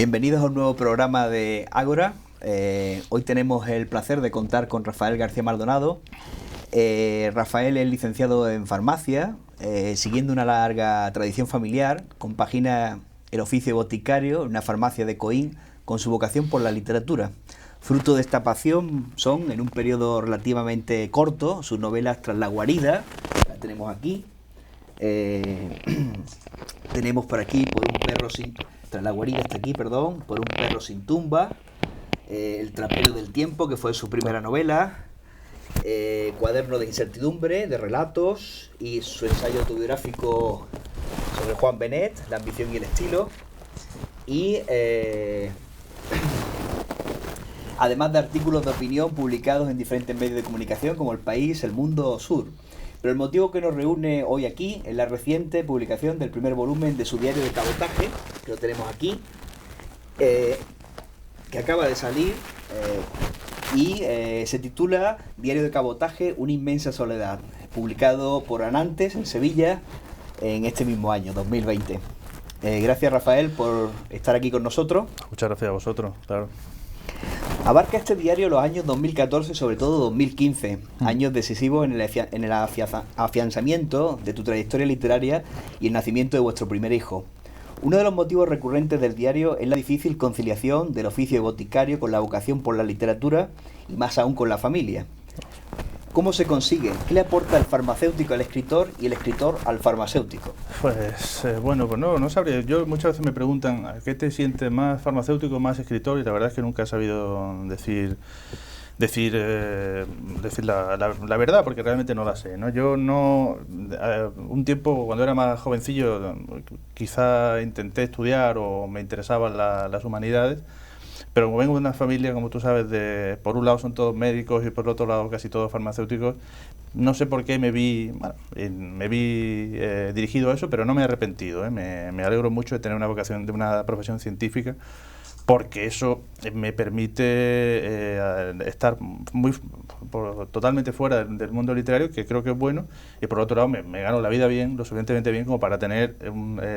Bienvenidos a un nuevo programa de Ágora. Hoy tenemos el placer de contar con Rafael García Maldonado. Rafael es licenciado en farmacia, siguiendo una larga tradición familiar, compagina el oficio de boticario en una farmacia de Coín con su vocación por la literatura. Fruto de esta pasión son, en un periodo relativamente corto, sus novelas Tras la guarida, la tenemos aquí. Tenemos por aquí Tras la guarida está aquí, perdón, Por un perro sin tumba, El trapero del tiempo, que fue su primera novela, Cuaderno de incertidumbre, de relatos, y su ensayo autobiográfico sobre Juan Benet, La ambición y el estilo, y además de artículos de opinión publicados en diferentes medios de comunicación como El País, El Mundo o Sur. Pero el motivo que nos reúne hoy aquí es la reciente publicación del primer volumen de su diario de cabotaje, que lo tenemos aquí, que acaba de salir y se titula Diario de cabotaje, una inmensa soledad, publicado por Anantes en Sevilla en este mismo año, 2020. Gracias, Rafael, por estar aquí con nosotros. Muchas gracias a vosotros, claro. Abarca este diario los años 2014, sobre todo 2015, años decisivos en el afianzamiento de tu trayectoria literaria y el nacimiento de vuestro primer hijo. Uno de los motivos recurrentes del diario es la difícil conciliación del oficio de boticario con la vocación por la literatura y más aún con la familia. ¿Cómo se consigue? ¿Qué le aporta el farmacéutico al escritor y el escritor al farmacéutico? Pues no sabría. Yo muchas veces me preguntan ¿a qué te sientes más farmacéutico o más escritor? Y la verdad es que nunca he sabido decir la verdad, porque realmente no la sé, ¿no? Yo no... un tiempo, cuando era más jovencillo, quizá intenté estudiar o me interesaban las humanidades, pero como vengo de una familia, como tú sabes, por un lado son todos médicos y por otro lado casi todos farmacéuticos, no sé por qué me vi dirigido a eso, pero no me he arrepentido, ¿eh? Me alegro mucho de tener una vocación, de una profesión científica, porque eso me permite estar totalmente fuera del mundo literario, que creo que es bueno, y por otro lado me gano la vida bien, lo suficientemente bien como para tener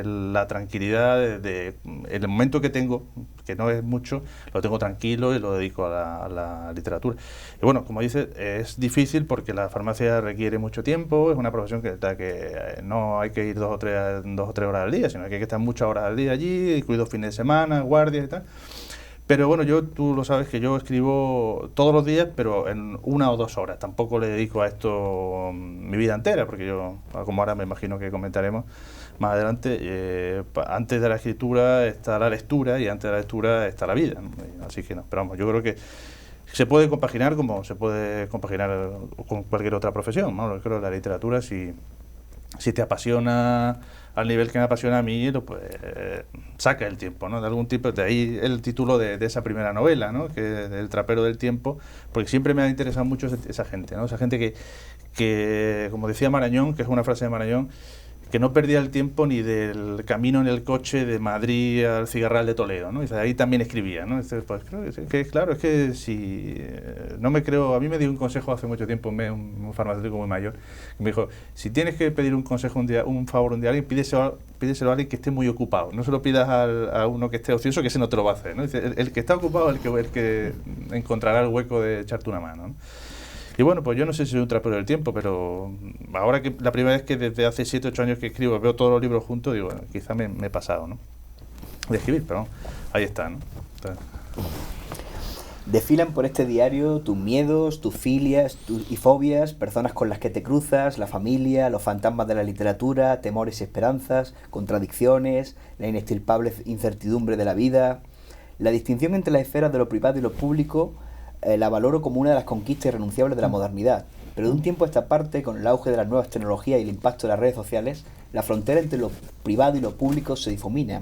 la tranquilidad de el momento que tengo, que no es mucho, lo tengo tranquilo y lo dedico a la literatura. Y bueno, como dices, es difícil porque la farmacia requiere mucho tiempo, es una profesión que no hay que ir dos o tres horas al día, sino que hay que estar muchas horas al día allí, incluidos fines de semana, guardias y tal. Pero bueno, tú lo sabes que yo escribo todos los días, pero en 1 o 2 horas. Tampoco le dedico a esto mi vida entera, porque yo, como ahora me imagino que comentaremos más adelante, antes de la escritura está la lectura y antes de la lectura está la vida, ¿no? Así que no, pero vamos, yo creo que se puede compaginar como se puede compaginar con cualquier otra profesión, ¿no? Yo creo que la literatura, si te apasiona al nivel que me apasiona a mí, pues saca el tiempo, ¿no? De algún tipo, de ahí el título de esa primera novela, ¿no? Que El trapero del tiempo, porque siempre me ha interesado mucho esa gente, ¿no? Esa gente que, como decía Marañón, que es una frase de Marañón, que no perdía el tiempo ni del camino en el coche de Madrid al Cigarral de Toledo, ¿no? Y ahí también escribía, ¿no? Pues creo que claro, es que si no me creo, a mí me dio un consejo hace mucho tiempo un farmacéutico muy mayor, que me dijo, si tienes que pedir un consejo un favor un día a alguien, pídeselo a alguien que esté muy ocupado, no se lo pidas a uno que esté ocioso, que ese no te lo va a hacer, ¿no? Dice, el que está ocupado es el que encontrará el hueco de echarte una mano, ¿no? Y bueno, pues yo no sé si soy un trapero del tiempo, pero ahora que la primera vez que desde hace 7 o 8 años que escribo veo todos los libros juntos, digo, bueno, quizá me he pasado, ¿no? De escribir, pero ahí está, ¿no? Desfilan por este diario tus miedos, tus filias y fobias, personas con las que te cruzas, la familia, los fantasmas de la literatura, temores y esperanzas, contradicciones, la inextirpable incertidumbre de la vida. La distinción entre las esferas de lo privado y lo público la valoro como una de las conquistas irrenunciables de la modernidad. Pero de un tiempo a esta parte, con el auge de las nuevas tecnologías y el impacto de las redes sociales, la frontera entre lo privado y lo público se difumina.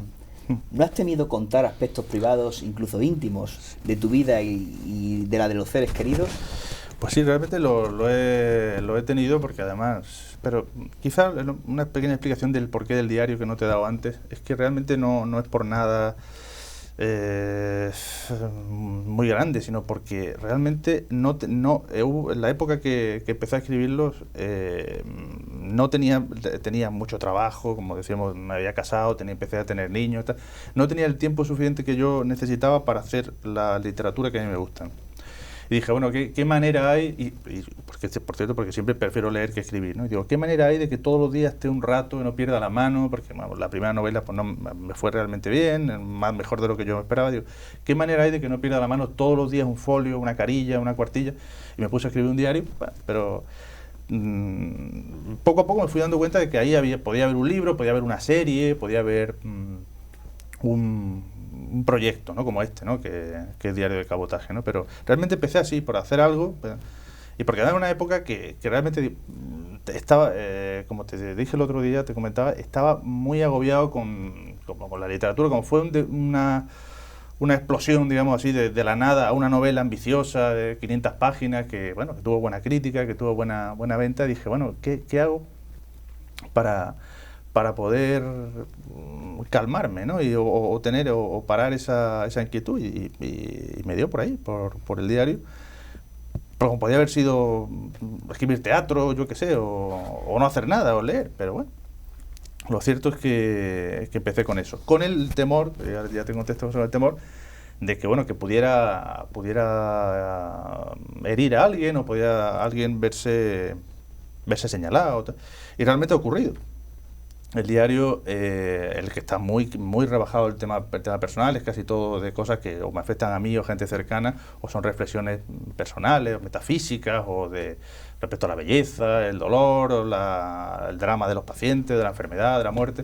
¿No has temido contar aspectos privados, incluso íntimos, de tu vida y de la de los seres queridos? Pues sí, realmente lo he tenido, porque además, pero quizá una pequeña explicación del porqué del diario que no te he dado antes, es que realmente no es por nada muy grande, sino porque realmente hubo, en la época que empecé a escribirlos, no tenía mucho trabajo, como decíamos, me había casado, empecé a tener niños, tal. No tenía el tiempo suficiente que yo necesitaba para hacer la literatura que a mí me gusta. Y dije, bueno, ¿qué manera hay? Porque, por cierto, porque siempre prefiero leer que escribir, ¿no? Y digo, ¿qué manera hay de que todos los días esté un rato y no pierda la mano? Porque bueno, la primera novela pues no me fue realmente bien, mejor de lo que yo me esperaba. Digo, ¿qué manera hay de que no pierda la mano todos los días un folio, una carilla, una cuartilla? Y me puse a escribir un diario, pero poco a poco me fui dando cuenta de que ahí podía haber un libro, podía haber una serie, podía haber un proyecto, ¿no? Como este, ¿no? Que es Diario de Cabotaje, ¿no? Pero realmente empecé así, por hacer algo, y porque era una época que realmente estaba, como te dije el otro día, te comentaba, estaba muy agobiado con la literatura, como fue una explosión, digamos así, de la nada a una novela ambiciosa de 500 páginas que, bueno, que tuvo buena crítica, que tuvo buena venta. Dije, bueno, ¿qué hago para poder calmarme, ¿no? O parar esa inquietud? Y me dio por ahí, por el diario. Pero como podía haber sido escribir teatro, yo qué sé, o no hacer nada, o leer, pero bueno. Lo cierto es que empecé con eso, con el temor, ya te contesto sobre el temor, de que bueno, que pudiera herir a alguien, o pudiera alguien verse señalado, y realmente ha ocurrido. El diario, el que está muy rebajado el tema personal, es casi todo de cosas que o me afectan a mí o gente cercana, o son reflexiones personales, o metafísicas, o de respecto a la belleza, el dolor, o el drama de los pacientes, de la enfermedad, de la muerte.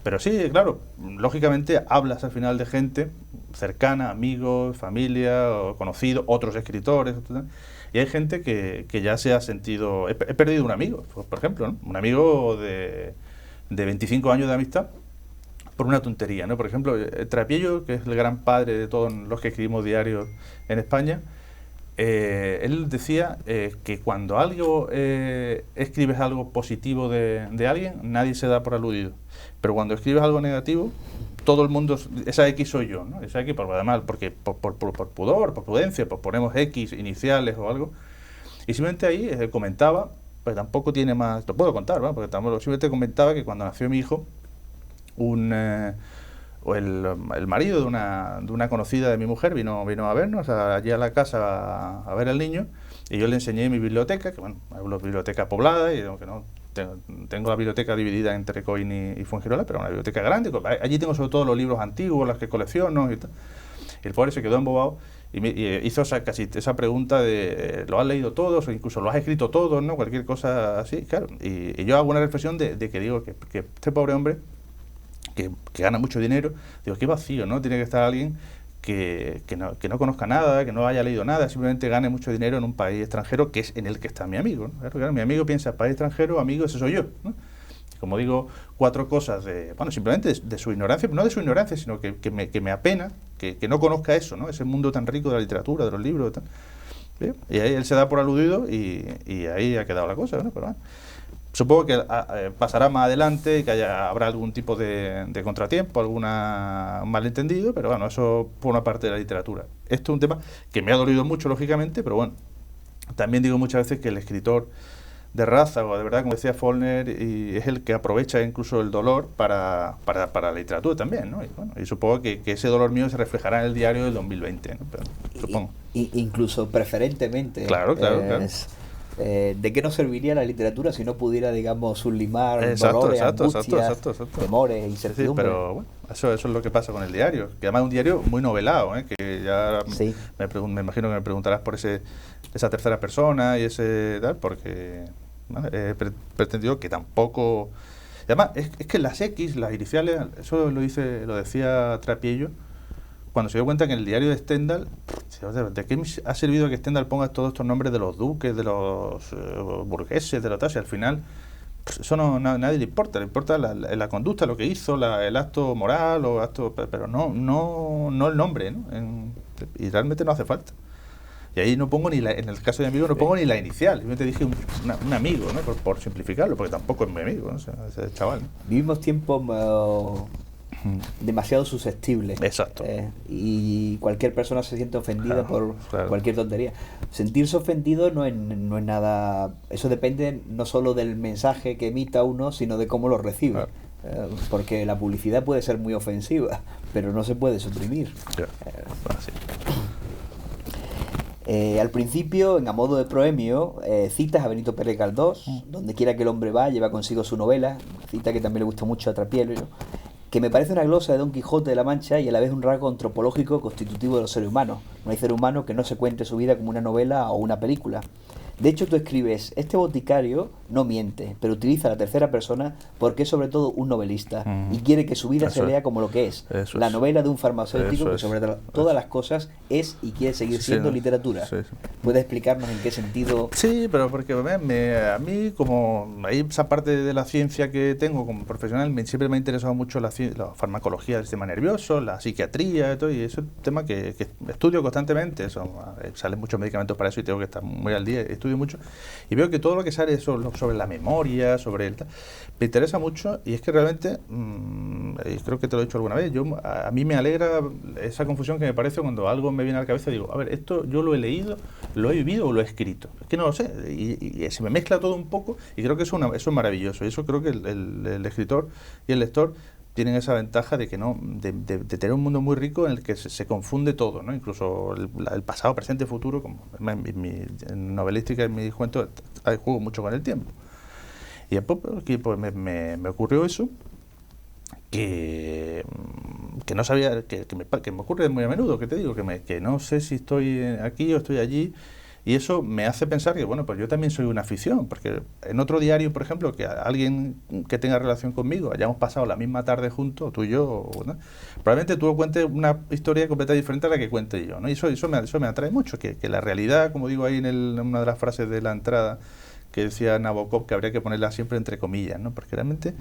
Pero sí, claro, lógicamente hablas al final de gente cercana, amigos, familia, o conocidos, otros escritores, etc. Y hay gente que ya se ha sentido... He perdido un amigo, por ejemplo, ¿no? Un amigo de 25 años de amistad por una tontería, ¿no? Por ejemplo, Trapiello, que es el gran padre de todos los que escribimos diarios en España, él decía que cuando escribes algo positivo de alguien, nadie se da por aludido. Pero cuando escribes algo negativo, todo el mundo, esa X soy yo, ¿no? Esa X, además, porque por pudor, por prudencia, pues ponemos X iniciales o algo. Y simplemente ahí comentaba, pues tampoco tiene más, lo puedo contar, ¿no? Porque simplemente comentaba que cuando nació mi hijo, el marido de una conocida de mi mujer vino a vernos allí a la casa a ver al niño, y yo le enseñé mi biblioteca, que bueno, es una biblioteca poblada, y aunque no tengo la biblioteca dividida entre Coín y Fuengirola, pero una biblioteca grande. Allí tengo sobre todo los libros antiguos, los que colecciono y tal. Y el pobre se quedó embobado y hizo casi esa pregunta de ¿lo has leído todos? O incluso ¿lo has escrito todos? ¿No? Cualquier cosa así, claro. Y yo hago una reflexión de que digo que este pobre hombre, que gana mucho dinero, digo, qué vacío, ¿no? Tiene que estar alguien que no conozca nada, que no haya leído nada, simplemente gane mucho dinero en un país extranjero, que es en el que está mi amigo, ¿no? Claro, mi amigo piensa, país extranjero, amigo, ese soy yo, ¿no? Como digo, 4 cosas simplemente de su ignorancia, no de su ignorancia, sino que me apena que no conozca eso, ¿no? Ese mundo tan rico de la literatura, de los libros, tal. ¿Sí? Y ahí él se da por aludido y ahí ha quedado la cosa, ¿no? Pero bueno, supongo que pasará más adelante, que habrá algún tipo de contratiempo, un malentendido, pero bueno, eso por una parte de la literatura. Esto es un tema que me ha dolido mucho, lógicamente, pero bueno, también digo muchas veces que el escritor de raza, o de verdad, como decía Faulkner, y es el que aprovecha incluso el dolor para la literatura también, ¿no? Y supongo que ese dolor mío se reflejará en el diario del 2020, ¿no? Pero, supongo. Incluso preferentemente. Claro. ¿De qué nos serviría la literatura si no pudiera, digamos, sublimar dolores, angustias, temores, incertidumbres? Sí, pero bueno, eso es lo que pasa con el diario, que además es un diario muy novelado, que ya sí. me imagino que me preguntarás por esa tercera persona y ese tal, porque he pretendido que tampoco... Y además, es que las X, las iniciales, eso lo decía Trapiello, cuando se dio cuenta que en el diario de Stendhal, ¿de qué ha servido que Stendhal ponga todos estos nombres de los duques, de los burgueses, de los tal? Y al final, pues eso nadie le importa la conducta, lo que hizo, el acto moral, pero no el nombre, ¿no? Y realmente no hace falta. Y ahí no pongo en el caso de mi amigo, no pongo ni la inicial. Yo te dije un amigo, ¿no? Por simplificarlo, porque tampoco es mi amigo, ¿no? Ese chaval, ¿no? Vivimos tiempos demasiado susceptible. Exacto. Y cualquier persona se siente ofendida por claro. cualquier tontería. Sentirse ofendido no es nada... Eso depende no solo del mensaje que emita uno, sino de cómo lo recibe. Claro. Porque la publicidad puede ser muy ofensiva, pero no se puede suprimir. Yeah. Sí. Al principio, en A modo de proemio, citas a Benito Pérez Galdós, donde quiera que el hombre va, lleva consigo su novela, cita que también le gusta mucho a Trapielo, ¿no? Que me parece una glosa de Don Quijote de la Mancha y a la vez un rasgo antropológico constitutivo de los seres humanos. No hay ser humano que no se cuente su vida como una novela o una película. De hecho, tú escribes, este boticario no miente, pero utiliza la tercera persona porque es sobre todo un novelista y quiere que su vida se lea como lo que es. La novela de un farmacéutico que sobre todas las cosas es y quiere seguir siendo literatura. Sí. ¿Puedes explicarnos en qué sentido? Sí, pero porque a mí, como hay esa parte de la ciencia que tengo como profesional, siempre me ha interesado mucho la farmacología del sistema nervioso, la psiquiatría y todo, y eso es un tema que estudio constantemente. Salen muchos medicamentos para eso y tengo que estar muy al día. Estudio mucho y veo que todo lo que sale sobre la memoria, sobre el me interesa mucho, y es que realmente y creo que te lo he dicho alguna vez, a mí me alegra esa confusión que me parece cuando algo me viene a la cabeza y digo, a ver, esto yo lo he leído, lo he vivido o lo he escrito, es que no lo sé, y se me mezcla todo un poco, y creo que eso es maravilloso, y eso creo que el escritor y el lector tienen esa ventaja de que de tener un mundo muy rico en el que se confunde todo, ¿no? Incluso el pasado, presente, futuro, como en novelística, en mis cuentos, juego mucho con el tiempo. Y después pues me ocurrió eso, que no sabía, que me ocurre muy a menudo, que te digo, que no sé si estoy aquí o estoy allí. Y eso me hace pensar que, bueno, pues yo también soy una afición, porque en otro diario, por ejemplo, que alguien que tenga relación conmigo, hayamos pasado la misma tarde juntos, tú y yo, ¿no? Probablemente tú cuentes una historia completamente diferente a la que cuente yo, ¿no? Y eso me atrae mucho, que la realidad, como digo ahí en una de las frases de la entrada, que decía Nabokov, que habría que ponerla siempre entre comillas, ¿no? Porque realmente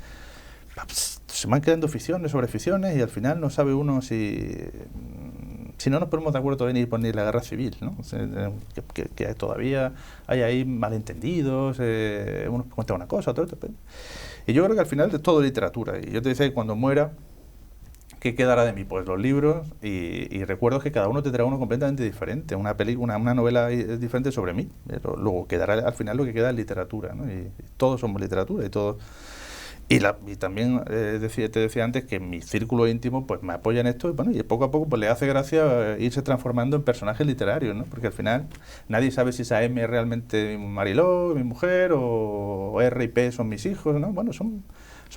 se van quedando ficciones sobre ficciones y al final no sabe uno si no nos ponemos de acuerdo todavía ni poner la guerra civil, ¿no? O sea, que todavía hay ahí malentendidos, uno cuenta una cosa, otro. Y yo creo que al final es todo literatura. Y yo te decía que cuando muera, ¿qué quedará de mí? Pues los libros y recuerdos que cada uno tendrá uno completamente diferente. Una película, una novela diferente sobre mí. Pero luego quedará al final lo que queda es literatura, ¿no? Y todos somos literatura y todos... Y también te decía antes que mi círculo íntimo pues me apoya en esto y poco a poco pues le hace gracia irse transformando en personajes literarios, ¿no? Porque al final nadie sabe si esa M es realmente Mariló, mi mujer, o R y P son mis hijos, ¿no? Bueno, son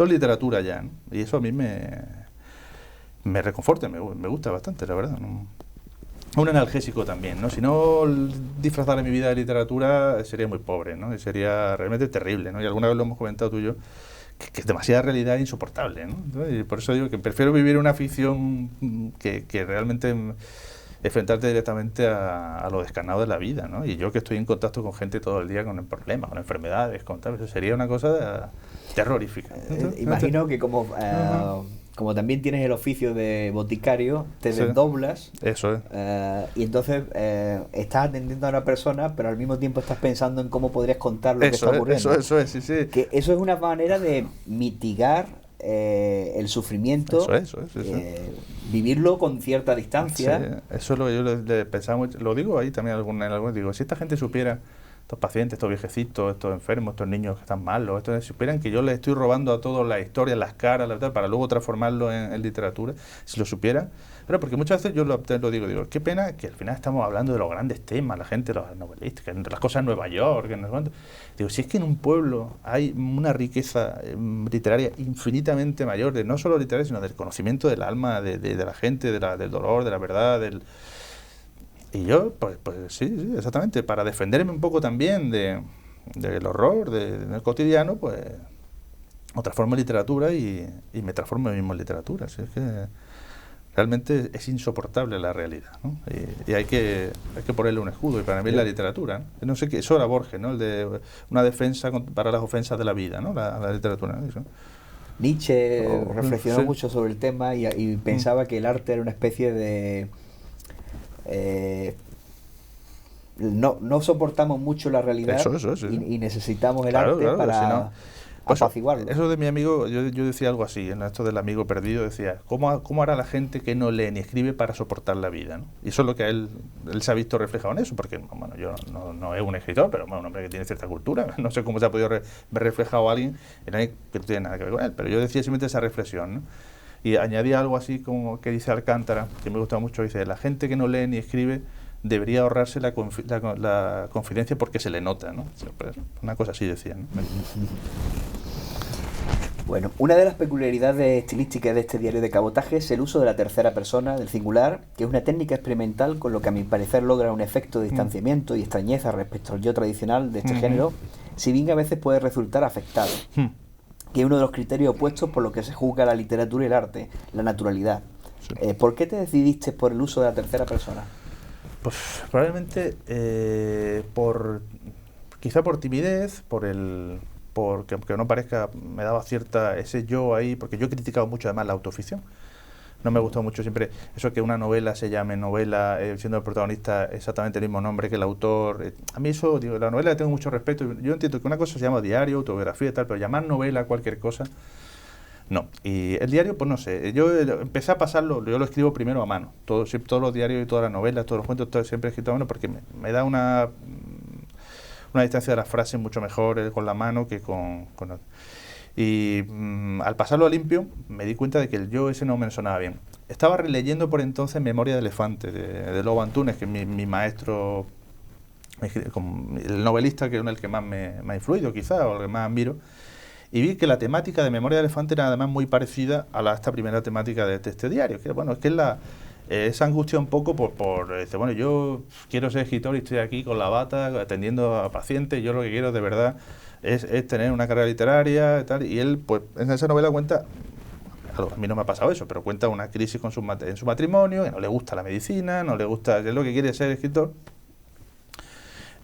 literatura ya, ¿no? Y eso a mí me reconforta, me gusta bastante, la verdad, ¿no? Un analgésico también, ¿no? Si no disfrazara mi vida de literatura sería muy pobre, ¿no? Y sería realmente terrible, ¿no? Y alguna vez lo hemos comentado tú y yo, que es demasiada realidad insoportable, ¿no? Y por eso digo que prefiero vivir una ficción que realmente enfrentarte directamente a lo descarnado de la vida, ¿no? Y yo que estoy en contacto con gente todo el día con problemas, con enfermedades, con tal, eso sería una cosa terrorífica. Imagino que como también tienes el oficio de boticario, te desdoblas. Eso es. Y entonces estás atendiendo a una persona, pero al mismo tiempo estás pensando en cómo podrías contar lo que está ocurriendo. Eso es, sí. Que eso es una manera de mitigar el sufrimiento, eso es. Vivirlo con cierta distancia. Sí, eso es lo que yo le pensaba mucho. Lo digo ahí también en algunos, digo, si esta gente supiera, estos pacientes, estos viejecitos, estos enfermos, estos niños que están malos, estos supieran que yo les estoy robando a todos la historia, las caras, para luego transformarlo en literatura, si lo supieran. Pero porque muchas veces yo lo digo, qué pena que al final estamos hablando de los grandes temas, la gente, los novelistas, las cosas en Nueva York, digo, si es que en un pueblo hay una riqueza literaria infinitamente mayor, no solo literaria, sino del conocimiento del alma, de la gente, del dolor, de la verdad, Y yo, pues sí, exactamente, para defenderme un poco también del horror, del cotidiano, pues lo transformo en literatura y me transformo mismo en literatura. Así es que realmente es insoportable la realidad, ¿no? Y hay que ponerle un escudo, y para mí es la literatura, ¿no? No sé qué, eso era Borges, ¿no? El de una defensa para las ofensas de la vida, ¿no? La literatura, ¿no? Eso. Nietzsche reflexionó mucho sobre el tema y pensaba que el arte era una especie de... no soportamos mucho la realidad eso. y necesitamos el arte para... Pues apaciguarlo. eso de mi amigo, yo decía algo así, en esto del amigo perdido, decía, ¿cómo hará la gente que no lee ni escribe para soportar la vida, ¿no? Y eso es lo que él se ha visto reflejado en eso, porque bueno, yo no es un escritor, pero bueno, un hombre que tiene cierta cultura, no sé cómo se ha podido ver reflejado a alguien en alguien que no tiene nada que ver con él, pero yo decía simplemente esa reflexión, ¿no? Y añadía algo así como que dice Alcántara, que me gusta mucho, dice, la gente que no lee ni escribe debería ahorrarse la confidencia porque se le nota, ¿no? Una cosa así decía, ¿no? Bueno, una de las peculiaridades estilísticas de este diario de cabotaje es el uso de la tercera persona, del singular, que es una técnica experimental con lo que a mi parecer logra un efecto de distanciamiento y extrañeza respecto al yo tradicional de este género, si bien a veces puede resultar afectado, que es uno de los criterios opuestos por lo que se juzga la literatura y el arte, la naturalidad. Sí. ¿Por qué te decidiste por el uso de la tercera persona? Pues probablemente quizá por timidez, porque aunque no parezca, me daba ese yo ahí, porque yo he criticado mucho además la autoficción. No me gustó mucho siempre eso que una novela se llame novela, siendo el protagonista exactamente el mismo nombre que el autor. A mí eso, digo, la novela le tengo mucho respeto. Yo entiendo que una cosa se llama diario, autobiografía y tal, pero llamar novela a cualquier cosa, no. Y el diario, pues no sé, yo empecé a pasarlo, yo lo escribo primero a mano. Todos los diarios y todas las novelas, todos los cuentos, todo siempre he escrito a mano porque me da una distancia de las frases mucho mejor con la mano que con y al pasarlo a limpio me di cuenta de que el yo ese no me sonaba bien. Estaba releyendo por entonces Memoria de elefante de Lobo Antunes, que es mi maestro, el novelista que es el que más me ha influido quizá, o el que más admiro, y vi que la temática de Memoria de elefante era además muy parecida a esta primera temática de este diario, que bueno, es que esa angustia un poco dice, bueno, yo quiero ser escritor y estoy aquí con la bata atendiendo a pacientes, yo lo que quiero de verdad es tener una carrera literaria y tal, y él pues en esa novela cuenta, a mí no me ha pasado eso, pero cuenta una crisis en su matrimonio, que no le gusta la medicina, no le gusta, es lo que quiere ser escritor,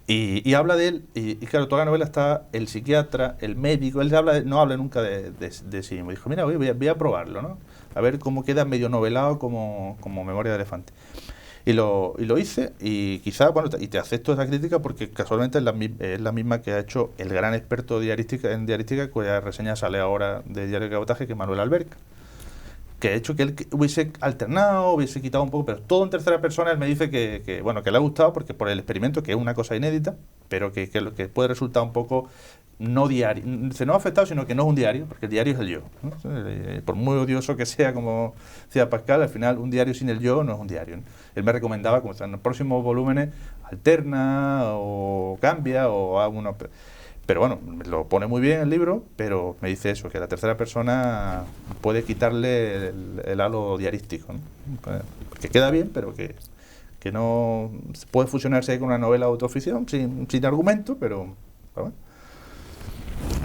y habla de él, y claro, toda la novela está el psiquiatra, el médico, él no habla nunca de sí mismo, dijo, mira, voy a probarlo, ¿no? A ver cómo queda medio novelado como Memoria de elefante. Y lo hice, y quizá, bueno, y te acepto esa crítica porque casualmente es la misma que ha hecho el gran experto en diarística, cuya reseña sale ahora de Diario de Cabotaje, que es Manuel Alberca, que ha hecho que él hubiese alternado, hubiese quitado un poco, pero todo en tercera persona. Él me dice que le ha gustado porque por el experimento, que es una cosa inédita, pero que puede resultar un poco no diario, no afectado, sino que no es un diario, porque el diario es el yo, ¿no? Por muy odioso que sea, como decía Pascal, al final un diario sin el yo no es un diario, ¿no? Él me recomendaba, como en los próximos volúmenes, alterna o cambia o haga uno, pero bueno, lo pone muy bien el libro, pero me dice eso, que la tercera persona puede quitarle el halo diarístico, ¿no? Porque queda bien, pero que no puede fusionarse con una novela de autoficción sin argumento, pero bueno.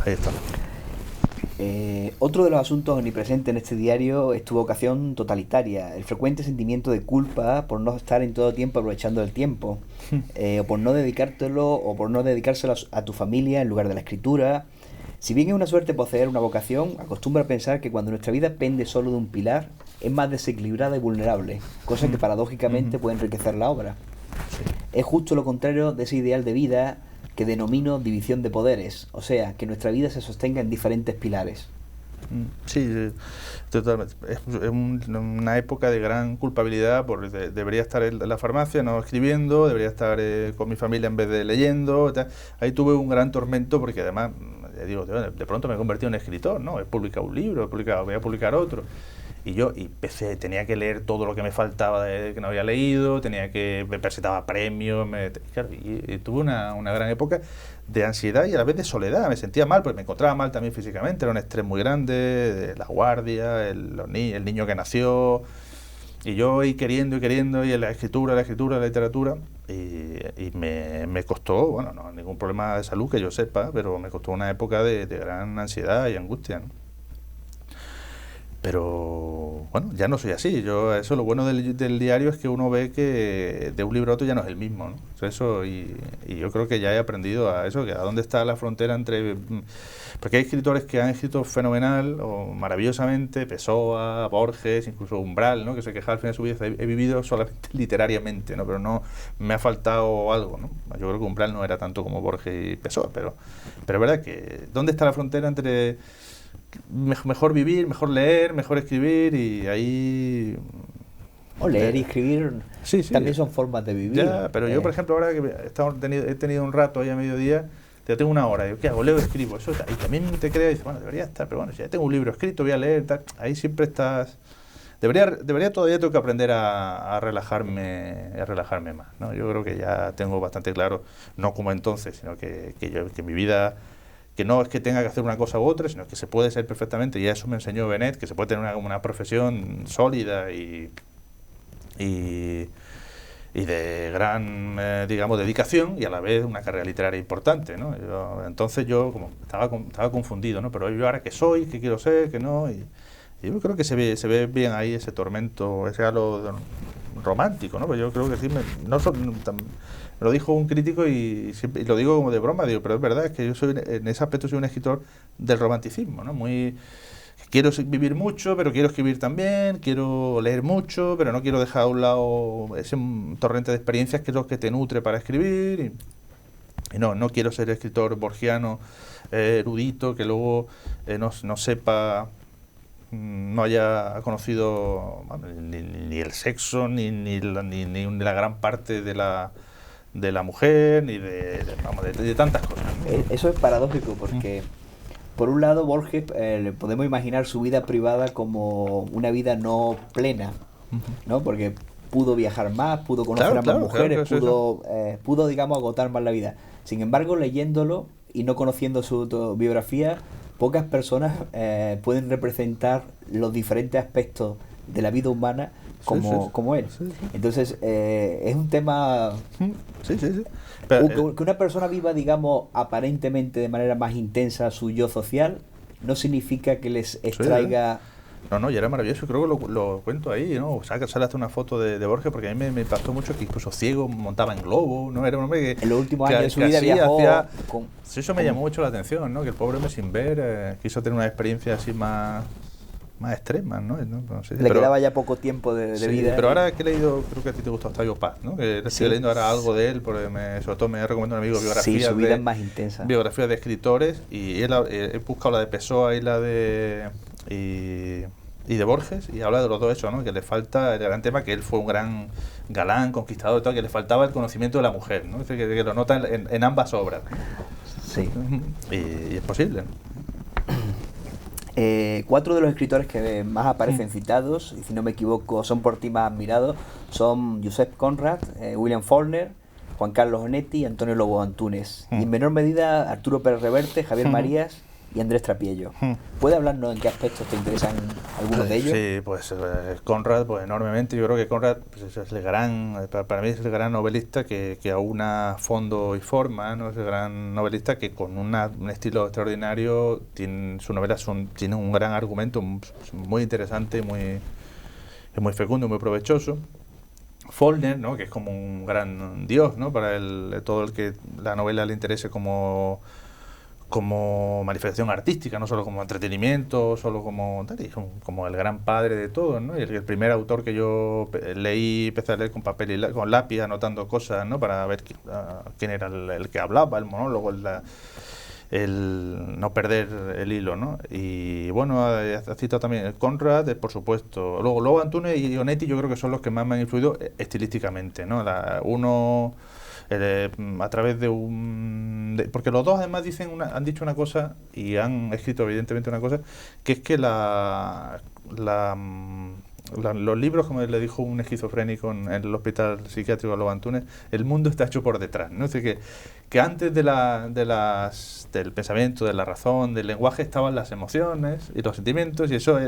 Ahí está. Otro de los asuntos omnipresentes en este diario es tu vocación totalitaria, el frecuente sentimiento de culpa por no estar en todo tiempo aprovechando el tiempo, o por no dedicártelo, o por no dedicárselo a tu familia en lugar de la escritura. Si bien es una suerte poseer una vocación, acostumbro a pensar que cuando nuestra vida pende solo de un pilar, es más desequilibrada y vulnerable, cosa que paradójicamente puede enriquecer la obra. Es justo lo contrario de ese ideal de vida que denomino división de poderes, o sea, que nuestra vida se sostenga en diferentes pilares. Sí, totalmente. Es una época de gran culpabilidad, porque debería estar en la farmacia no escribiendo, debería estar con mi familia en vez de leyendo. Ahí tuve un gran tormento porque además, digo, de pronto me he convertido en escritor, ¿no? He publicado un libro, voy a publicar otro. Y yo tenía que leer todo lo que me faltaba que no había leído, me presentaba premios, claro, y tuve una gran época de ansiedad y a la vez de soledad. Me sentía mal, porque me encontraba mal también físicamente, era un estrés muy grande, de la guardia, el niño que nació, y yo queriendo, y la escritura, la literatura, y me costó, bueno, no ningún problema de salud que yo sepa, pero me costó una época de gran ansiedad y angustia, ¿no? Pero bueno, ya no soy así. Eso lo bueno del diario es que uno ve que de un libro a otro ya no es el mismo, ¿no? Eso, y yo creo que ya he aprendido a eso, que a dónde está la frontera entre... Porque hay escritores que han escrito fenomenal o maravillosamente, Pessoa, Borges, incluso Umbral, ¿no? Que se queja al final de su vida, he vivido solamente literariamente, ¿no? Pero no me ha faltado algo, ¿no? Yo creo que Umbral no era tanto como Borges y Pessoa, pero es verdad que ¿dónde está la frontera entre mejor vivir, mejor leer, mejor escribir? Y ahí... O leer y escribir sí. también son formas de vivir. Ya, pero yo, por ejemplo, ahora que he tenido un rato ahí a mediodía, ya tengo una hora, digo, ¿qué hago? Leo, escribo, eso, y también te creas y dices, bueno, debería estar, pero bueno, si ya tengo un libro escrito, voy a leer, tal, ahí siempre estás... Todavía tengo que aprender a relajarme más, ¿no? Yo creo que ya tengo bastante claro, no como entonces, sino que mi vida, que no es que tenga que hacer una cosa u otra, sino que se puede ser perfectamente, y eso me enseñó Benet, que se puede tener una profesión sólida y de gran, digamos, dedicación, y a la vez una carrera literaria importante, ¿no? Entonces yo como estaba confundido, ¿no? Pero yo ahora qué soy, qué quiero ser, qué no, y yo creo que se ve bien ahí ese tormento, ese halo romántico, ¿no? Pues yo creo que sí, me lo dijo un crítico y lo digo como de broma, digo, pero es verdad, es que yo en ese aspecto soy un escritor del romanticismo, ¿no? Quiero vivir mucho, pero quiero escribir también, quiero leer mucho, pero no quiero dejar a un lado ese torrente de experiencias que es lo que te nutre para escribir. Y no quiero ser escritor borgiano, erudito, que luego no sepa, no haya conocido ni el sexo, ni la gran parte de la mujer, ni de tantas cosas, ¿no? Eso es paradójico porque... Por un lado, Borges podemos imaginar su vida privada como una vida no plena, ¿no? Porque pudo viajar más, pudo conocer a más mujeres, pudo, digamos, agotar más la vida. Sin embargo, leyéndolo y no conociendo su biografía, pocas personas pueden representar los diferentes aspectos de la vida humana como él. Entonces, es un tema... Pero, que una persona viva, digamos, aparentemente de manera más intensa su yo social, no significa que les extraiga... No, y era maravilloso, creo que lo cuento ahí, ¿no? Sale hasta una foto de Borges, porque a mí me impactó mucho que incluso ciego montaba en globo, ¿no? Era un hombre que... En los últimos años de su vida viajó... Eso me llamó mucho la atención, ¿no? Que el pobre hombre sin ver quiso tener una experiencia así más extremas, ¿no? No sé, le quedaba ya poco tiempo de vida. Pero ahora que he leído, creo que a ti te gustó Octavio Paz, ¿no? Que estoy leyendo ahora algo de él, porque sobre todo me recomendado un amigo biografías. Sí, su vida es más intensa. Biografías de escritores, y él, he buscado la de Pessoa y la de... Y de Borges, y habla de los dos hechos, ¿no? Que le falta el gran tema, que él fue un gran galán, conquistador y tal, que le faltaba el conocimiento de la mujer, ¿no? Es decir, que lo nota en ambas obras. Sí. Y es posible, ¿no? 4 de los escritores que más aparecen citados, y si no me equivoco son por ti más admirados, son Josep Conrad, William Faulkner, Juan Carlos Onetti y Antonio Lobo Antunes. Y en menor medida Arturo Pérez Reverte, Javier Marías y Andrés Trapiello. ¿Puede hablarnos en qué aspectos te interesan algunos de ellos? Sí, pues Conrad, pues enormemente. Yo creo que Conrad pues, es el gran, para mí es el gran novelista que aúna fondo y forma, ¿no? Es el gran novelista que con un estilo extraordinario, sus novelas tienen un gran argumento muy interesante, es muy fecundo, muy provechoso. Faulkner, ¿no? Que es como un gran dios, ¿no? Para todo el que la novela le interese como manifestación artística, no solo como entretenimiento, solo como el gran padre de todo, ¿no? Y el primer autor que yo leí, empecé a leer con papel y con lápiz, anotando cosas, ¿no? Para ver quién era el que hablaba, el monólogo, el no perder el hilo, ¿no? Y bueno, ha citado también Conrad, por supuesto. Luego Antunes y Onetti yo creo que son los que más me han influido estilísticamente, ¿no? Uno... a través de porque los dos además han dicho una cosa y han escrito evidentemente una cosa, que es que los libros, como le dijo un esquizofrénico en el hospital psiquiátrico de Lobo Antunes, el mundo está hecho por detrás, ¿no? Es decir, que antes del pensamiento, de la razón, del lenguaje, estaban las emociones y los sentimientos, y eso,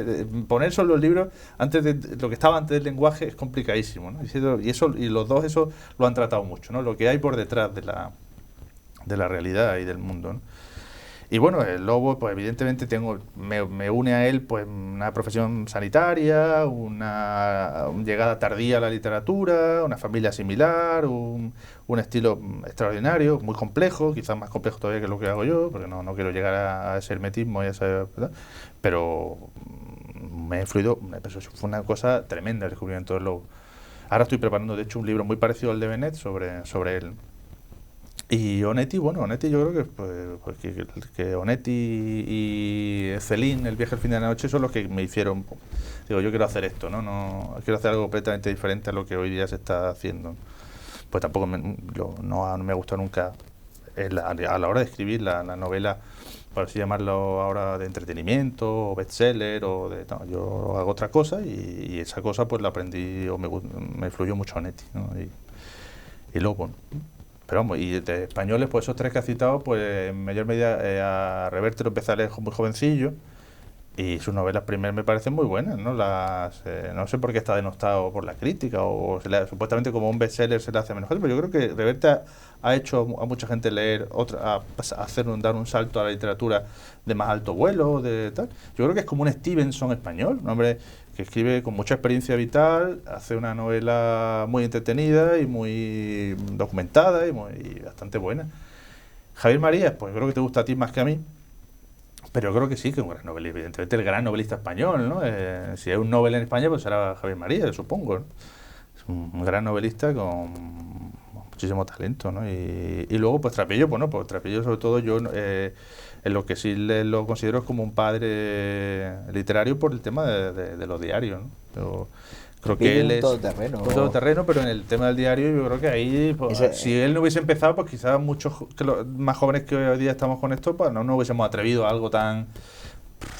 poner solo los libros antes de lo que estaba antes del lenguaje es complicadísimo, ¿no? Y los dos eso lo han tratado mucho, ¿no? Lo que hay por detrás de la realidad y del mundo, ¿no? Y bueno, el lobo, pues evidentemente me une a él pues una profesión sanitaria, una llegada tardía a la literatura, una familia similar, un estilo extraordinario, muy complejo, quizás más complejo todavía que lo que hago yo, porque no quiero llegar a ese hermetismo y a esa, ¿verdad? Pero me ha influido, fue una cosa tremenda el descubrimiento del lobo. Ahora estoy preparando, de hecho, un libro muy parecido al de Benet sobre él. Y Onetti, bueno, Onetti yo creo que Onetti y Céline, El viaje al fin de la noche, son los que me hicieron, digo, yo quiero hacer esto, ¿no? Quiero hacer algo completamente diferente a lo que hoy día se está haciendo. Pues tampoco no me ha gustado nunca a la hora de escribir la novela, por así llamarlo ahora, de entretenimiento o bestseller no, yo hago otra cosa y esa cosa pues la aprendí o me influyó mucho Onetti, ¿no? Y luego, bueno, pero vamos, y de españoles, pues esos tres que has citado, pues en mayor medida a Reverte lo empecé a leer muy jovencillo y sus novelas primeras me parecen muy buenas, ¿no? No sé por qué está denostado por la crítica o supuestamente como un bestseller se le hace menos gente, pero yo creo que Reverte ha hecho a mucha gente leer dar un salto a la literatura de más alto vuelo, de tal. Yo creo que es como un Stevenson español, un hombre que escribe con mucha experiencia vital, hace una novela muy entretenida y muy documentada y bastante buena. Javier Marías, pues creo que te gusta a ti más que a mí, pero yo creo que sí, que es un gran novelista, evidentemente el gran novelista español, ¿no? Si hay un Nobel en España, pues será Javier Marías, supongo, ¿no? Es un gran novelista con muchísimo talento, ¿no? Y luego, pues Trapello, bueno, pues Trapello sobre todo yo en lo que sí lo considero es como un padre literario por el tema de los diarios, ¿no? Yo creo que él es un todoterreno, pero en el tema del diario yo creo que ahí, pues, si él no hubiese empezado, pues quizás muchos más jóvenes que hoy día estamos con esto, pues no nos hubiésemos atrevido a algo tan,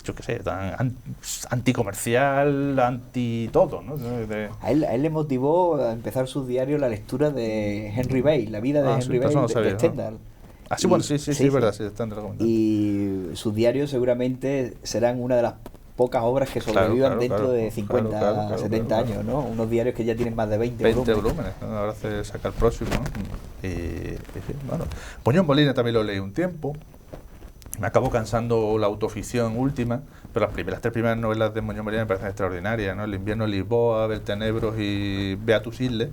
yo qué sé, tan anticomercial, anti todo, ¿no? A él le motivó a empezar sus diarios la lectura de Henry Bay, la vida de Henry Bay, de Stendhal. Ah, sí, bueno, sí, es verdad, sí, están recomendando. Y sus diarios seguramente serán una de las pocas obras que sobrevivan dentro de 50, 70 años, ¿no? Unos diarios que ya tienen más de 20 volúmenes, ¿no? Ahora se saca el próximo, ¿no? Y bueno, Muñoz Molina también lo leí un tiempo. Me acabo cansando la autoficción última, pero las tres primeras novelas de Muñoz Molina me parecen extraordinarias, ¿no? El invierno en Lisboa, Beltenebros y Beatus Isle.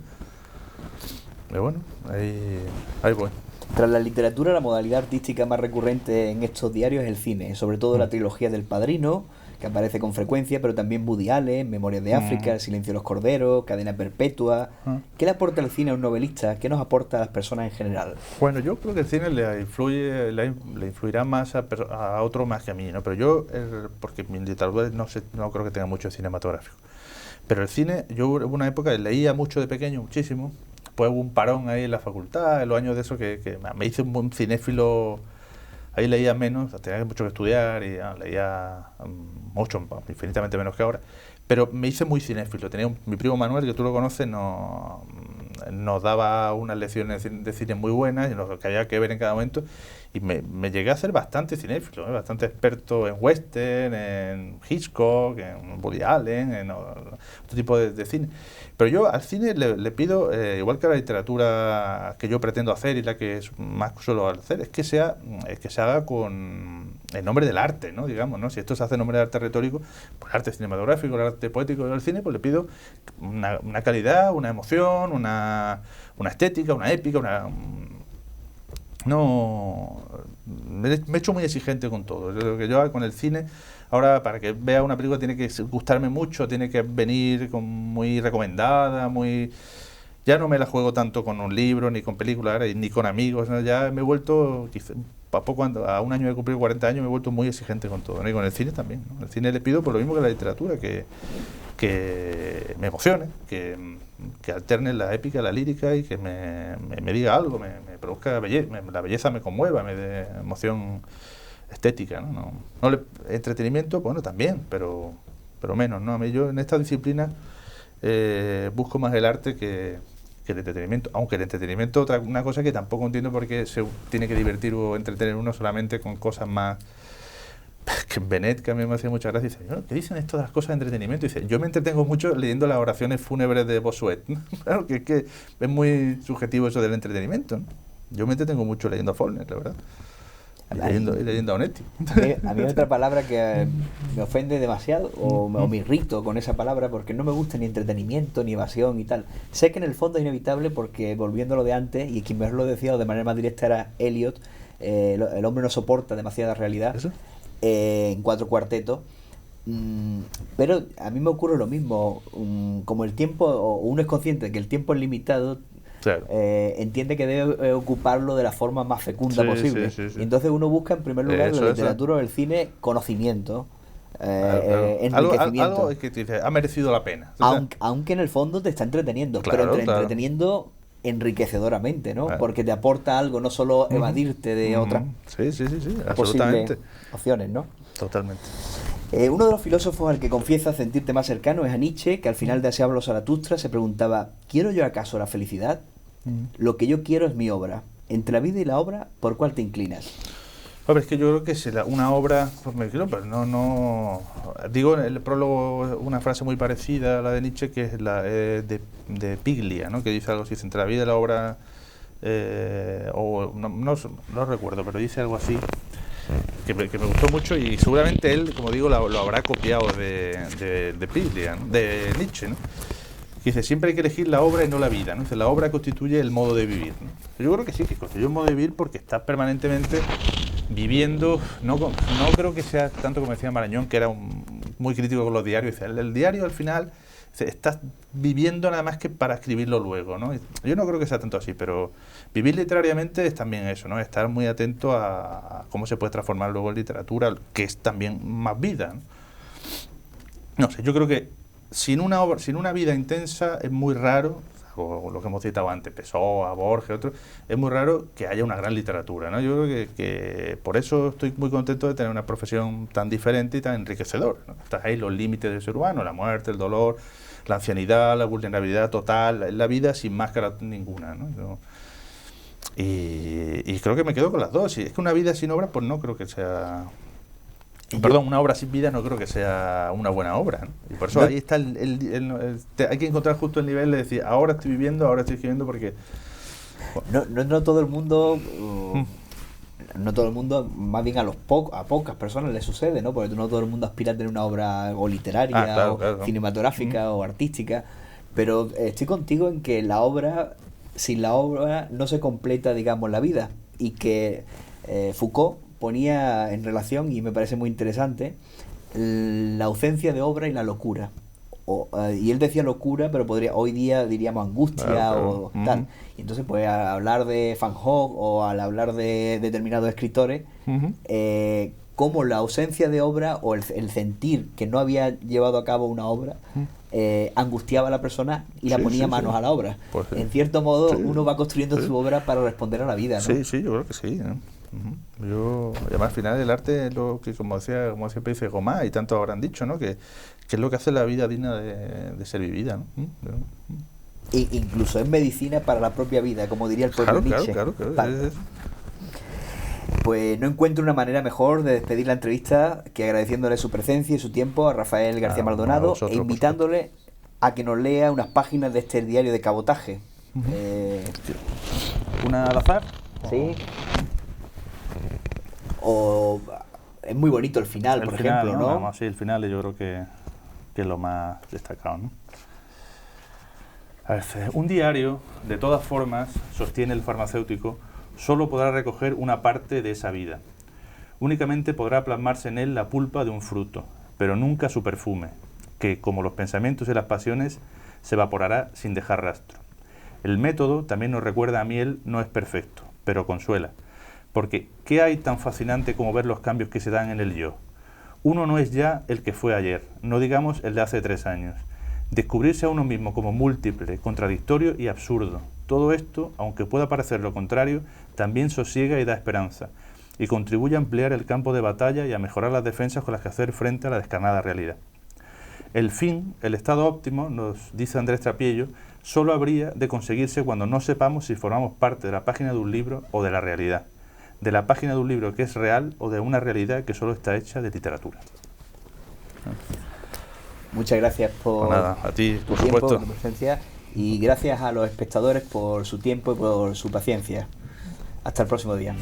Pero bueno, ahí voy. Tras la literatura, la modalidad artística más recurrente en estos diarios es el cine, sobre todo la trilogía del Padrino, que aparece con frecuencia, pero también Woody Allen, Memorias de África, El silencio de los corderos, Cadena perpetua. ¿Qué le aporta el cine a un novelista? ¿Qué nos aporta a las personas en general? Bueno, yo creo que el cine le influirá más a otro más que a mí, ¿no? Pero yo, porque mi literatura no creo que tenga mucho cinematográfico. Pero el cine, yo hubo una época que leía mucho de pequeño, muchísimo. Después hubo un parón ahí en la facultad, en los años de eso, que me hice un buen cinéfilo. Ahí leía menos, tenía mucho que estudiar y leía mucho, infinitamente menos que ahora. Pero me hice muy cinéfilo. Mi primo Manuel, que tú lo conoces, nos daba unas lecciones de cine muy buenas y lo que había que ver en cada momento. Y me llegué a ser bastante cinéfilo, bastante experto en western, en Hitchcock, en Woody Allen, en otro tipo de cine. Pero yo al cine le pido, igual que a la literatura que yo pretendo hacer y la que más suelo hacer, es que se haga con el nombre del arte, ¿no? Digamos, ¿no? Si esto se hace en nombre del arte retórico, pues el arte cinematográfico, el arte poético del cine, pues le pido una calidad, una emoción, una estética, una épica, no, me he hecho muy exigente con todo. Yo creo que yo con el cine, ahora para que vea una película tiene que gustarme mucho, tiene que venir muy recomendada, ya no me la juego tanto con un libro, ni con películas, ni con amigos, ¿no? Ya me he vuelto, a un año de cumplir 40 años, me he vuelto muy exigente con todo, ¿no? Y con el cine también, ¿no? El cine le pido por lo mismo que la literatura, que me emocione, que alterne la épica, la lírica y que me diga algo, me produzca la belleza me conmueva, me dé emoción estética, ¿no? Entretenimiento, bueno, también, pero menos, ¿no? A mí yo en esta disciplina busco más el arte que el entretenimiento, aunque el entretenimiento una cosa que tampoco entiendo por qué se tiene que divertir o entretener uno solamente con cosas más. Que Benet, que a mí me hacía mucha gracia, dice, ¿qué dicen esto de las cosas de entretenimiento? Dice, yo me entretengo mucho leyendo las oraciones fúnebres de Bossuet, ¿no? Claro, que es muy subjetivo eso del entretenimiento, ¿no? Yo me entretengo mucho leyendo a Faulkner, la verdad. Y leyendo a Onetti. A mí otra palabra que me ofende demasiado o me irrito con esa palabra porque no me gusta ni entretenimiento ni evasión y tal. Sé que en el fondo es inevitable porque, volviendo a lo de antes, y quien mejor lo decía de manera más directa era Eliot, el hombre no soporta demasiada realidad. ¿Eso? En 4 cuartetos. Pero a mí me ocurre lo mismo. Como el tiempo, o uno es consciente de que el tiempo es limitado, Claro. entiende que debe ocuparlo de la forma más fecunda posible. Sí. Y entonces uno busca en primer lugar en la literatura o el cine conocimiento, enriquecimiento. Algo es que te dice, ha merecido la pena. Aunque en el fondo te está entreteniendo, Claro, pero claro. entreteniendo enriquecedoramente, ¿no? Claro. Porque te aporta algo, no solo evadirte de otras Sí, absolutamente. posibles opciones, ¿no? Totalmente. Uno de los filósofos al que confiesa sentirte más cercano es a Nietzsche, que al final de Así habló Zaratustra se preguntaba: ¿quiero yo acaso la felicidad? Lo que yo quiero es mi obra. Entre la vida y la obra, ¿por cuál te inclinas? Hombre, es que yo creo que si una obra, pues me creo, pero no... Digo en el prólogo una frase muy parecida a la de Nietzsche, que es la de Piglia, ¿no? Que dice algo así, entre la vida y la obra, no recuerdo, pero dice algo así, que me gustó mucho, y seguramente él, como digo, lo habrá copiado de Piglia, ¿no? De Nietzsche, ¿no? Que dice, siempre hay que elegir la obra y no la vida, ¿no? Dice, la obra constituye el modo de vivir, ¿no? Yo creo que sí, que constituye un modo de vivir porque estás permanentemente viviendo. No creo que sea tanto como decía Marañón, que era muy crítico con los diarios. Dice, el diario al final, dice, estás viviendo nada más que para escribirlo luego, ¿no? Yo no creo que sea tanto así, pero vivir literariamente es también eso, ¿no? Estar muy atento a cómo se puede transformar luego en literatura, que es también más vida, ¿no? No sé, yo creo que sin una vida intensa es muy raro, o lo que hemos citado antes, Pessoa, Borges, otros, es muy raro que haya una gran literatura, ¿no? Yo creo que por eso estoy muy contento de tener una profesión tan diferente y tan enriquecedora, ¿no? Estás ahí los límites del ser humano, la muerte, el dolor, la ancianidad, la vulnerabilidad total, la vida sin máscara ninguna, ¿no? Y creo que me quedo con las dos. Si es que una vida sin obra, pues no creo que sea... Perdón, una obra sin vida no creo que sea una buena obra, ¿no? Y por eso ahí está hay que encontrar justo el nivel de decir, ahora estoy viviendo, ahora estoy escribiendo, porque... Bueno. No todo el mundo... No todo el mundo, más bien a pocas personas les sucede, ¿no? Porque no todo el mundo aspira a tener una obra o literaria, claro. Cinematográfica o artística. Pero estoy contigo en que sin la obra no se completa, digamos, la vida. Y que Foucault ponía en relación, y me parece muy interesante, la ausencia de obra y la locura. Y él decía locura, pero hoy día diríamos angustia, claro. O tal. Y entonces, pues, al hablar de Van Gogh o al hablar de determinados escritores, cómo la ausencia de obra o el sentir que no había llevado a cabo una obra angustiaba a la persona y la ponía manos a la obra. Pues en cierto modo, uno va construyendo su obra para responder a la vida, ¿no? Sí, yo creo que sí, ¿no? Además, al final el arte es lo que, como siempre dice Gomá, y tanto habrán dicho, ¿no? Que es lo que hace la vida digna de ser vivida, ¿no? Incluso es medicina para la propia vida, como diría el propio Nietzsche. Claro. Pues no encuentro una manera mejor de despedir la entrevista que agradeciéndole su presencia y su tiempo a Rafael García Maldonado e invitándole a que nos lea unas páginas de este diario de cabotaje. ¿Una al azar? Sí. O es muy bonito el final, por ejemplo, ¿no? Sí, el final yo creo que es lo más destacado, ¿no? A ver, un diario, de todas formas, sostiene el farmacéutico, solo podrá recoger una parte de esa vida. Únicamente podrá plasmarse en él la pulpa de un fruto, pero nunca su perfume, que, como los pensamientos y las pasiones, se evaporará sin dejar rastro. El método, también nos recuerda a miel, no es perfecto, pero consuela. Porque, ¿qué hay tan fascinante como ver los cambios que se dan en el yo? Uno no es ya el que fue ayer, no digamos el de hace 3 años. Descubrirse a uno mismo como múltiple, contradictorio y absurdo. Todo esto, aunque pueda parecer lo contrario, también sosiega y da esperanza, y contribuye a ampliar el campo de batalla y a mejorar las defensas con las que hacer frente a la descarnada realidad. El fin, el estado óptimo, nos dice Andrés Trapiello, solo habría de conseguirse cuando no sepamos si formamos parte de la página de un libro o de la realidad. De la página de un libro que es real o de una realidad que solo está hecha de literatura. Muchas gracias por a ti, por tiempo, supuesto. por tu presencia, y gracias a los espectadores por su tiempo y por su paciencia. Hasta el próximo día.